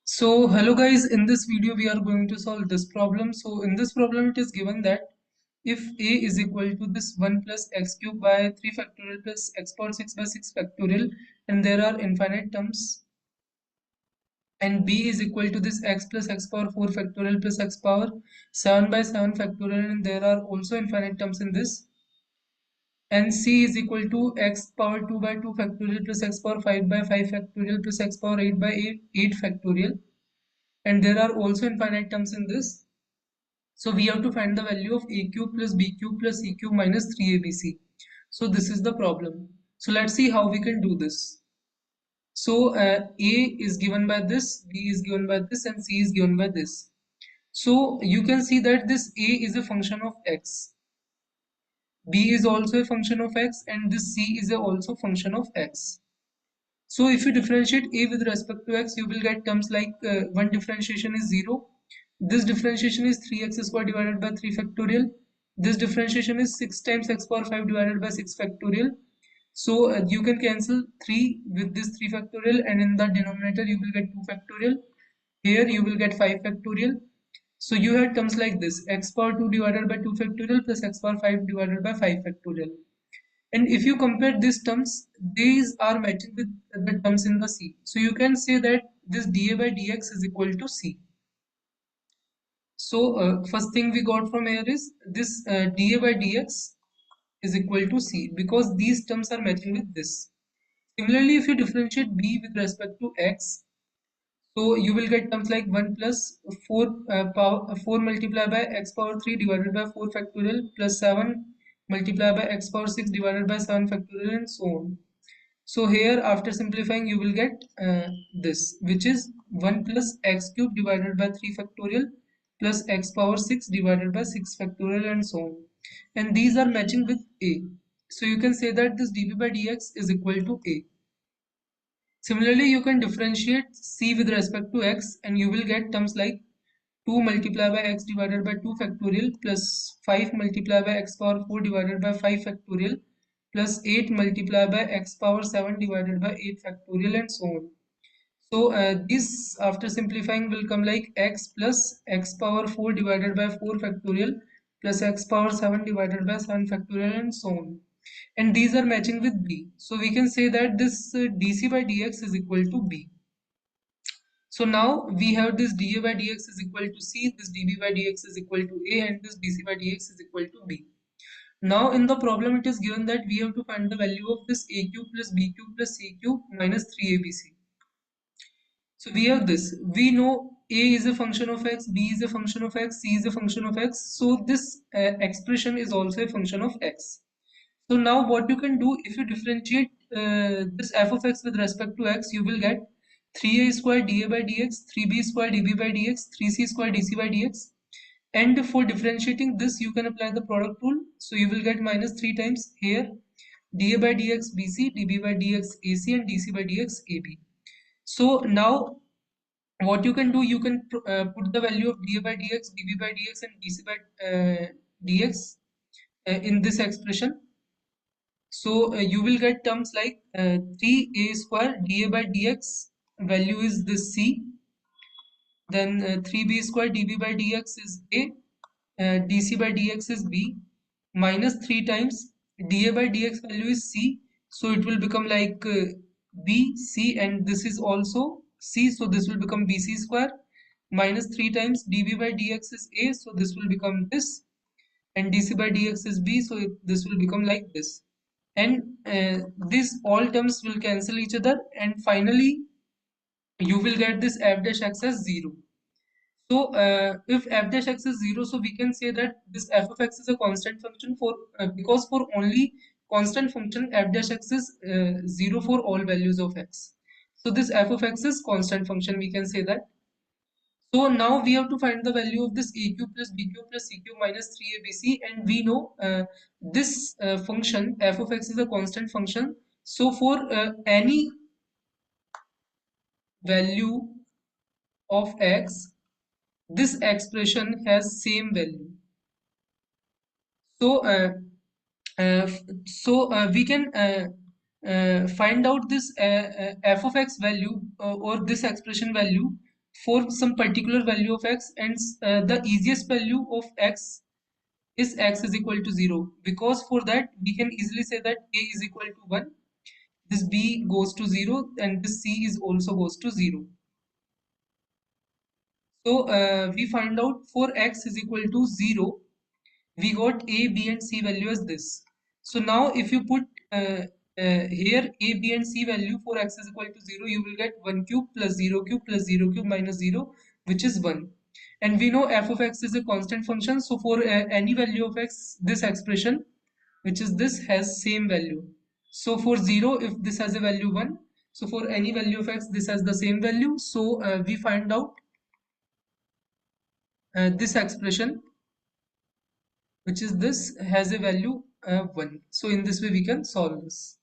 So hello guys, in this video we are going to solve this problem. So in this problem it is given that if a is equal to this 1 plus x cube by 3 factorial plus x power 6 by 6 factorial and there are infinite terms, and b is equal to this x plus x power 4 factorial plus x power 7 by 7 factorial and there are also infinite terms in this, and c is equal to x power 2 by 2 factorial plus x power 5 by 5 factorial plus x power 8 by 8 factorial, and there are also infinite terms in this. So we have to find the value of a cube plus b cube plus c cube minus 3abc. So this is the problem. So let's see how we can do this. So a is given by this, b is given by this, and c is given by this. So you can see that this a is a function of x, b is also a function of x, and this c is also function of x. So if you differentiate a with respect to x, you will get terms like one differentiation is 0. This differentiation is 3x square divided by 3 factorial. This differentiation is 6 times x power 5 divided by 6 factorial. So you can cancel 3 with this 3 factorial, and in the denominator you will get 2 factorial. Here you will get 5 factorial. So you have terms like this: x power 2 divided by 2 factorial plus x power 5 divided by 5 factorial. And if you compare these terms, these are matching with the terms in the C. So you can say that this dA by dx is equal to C. So first thing we got from here is this dA by dx is equal to C because these terms are matching with this. Similarly, if you differentiate B with respect to x, so you will get terms like 1 plus 4 4 multiplied by x power 3 divided by 4 factorial plus 7 multiplied by x power 6 divided by 7 factorial and so on. So here after simplifying you will get this, which is 1 plus x cube divided by 3 factorial plus x power 6 divided by 6 factorial and so on. And these are matching with a. So you can say that this dB by dx is equal to a. Similarly, you can differentiate c with respect to x and you will get terms like 2 multiplied by x divided by 2 factorial plus 5 multiplied by x power 4 divided by 5 factorial plus 8 multiplied by x power 7 divided by 8 factorial and so on. So this after simplifying will come like x plus x power 4 divided by 4 factorial plus x power 7 divided by 7 factorial and so on. And these are matching with b. So we can say that this dc by dx is equal to b. So now we have this dA by dx is equal to c, this dB by dx is equal to a, and this dc by dx is equal to b. Now in the problem it is given that we have to find the value of this a cube plus b cube plus c cube minus 3abc. So we have this. We know a is a function of x, b is a function of x, c is a function of x. So this expression is also a function of x. So now what you can do, if you differentiate this f of x with respect to x, you will get 3a square dA by dx, 3b square dB by dx, 3c square dc by dx. And for differentiating this, you can apply the product rule. So you will get minus 3 times here dA by dx bc, dB by dx ac, and dc by dx ab. So now what you can do, you can put the value of dA by dx, dB by dx, and dc by dx in this expression. So you will get terms like 3a square dA by dx value is this c, then 3b square dB by dx is a, dc by dx is b, minus 3 times dA by dx value is c, so it will become like b c, and this is also c, so this will become bc square, minus 3 times dB by dx is a, so this will become this, and dc by dx is b, so this will become like this. And these all terms will cancel each other, and finally you will get this f dash x as 0. So if f dash x is 0, so we can say that this f of x is a constant function for because for only constant function f dash x is 0 for all values of x. So this f of x is constant function, we can say that. So now we have to find the value of this a cube plus b cube plus c cube minus 3abc, and we know this function f of x is a constant function. So for any value of x, this expression has same value. So we can find out this f of x value or this expression value for some particular value of x, and the easiest value of x is x is equal to 0, because for that we can easily say that a is equal to 1, this b goes to 0, and this c is also goes to 0. So we find out for x is equal to 0, we got a, b and c value as this. So now if you put here a, b and c value for x is equal to 0, you will get 1 cube plus 0 cube plus 0 cube minus 0, which is 1. And we know f of x is a constant function, so for any value of x, this expression, which is this, has same value. So for 0, if this has a value 1, so for any value of x, this has the same value. So we find out this expression, which is this, has a value 1. So in this way we can solve this.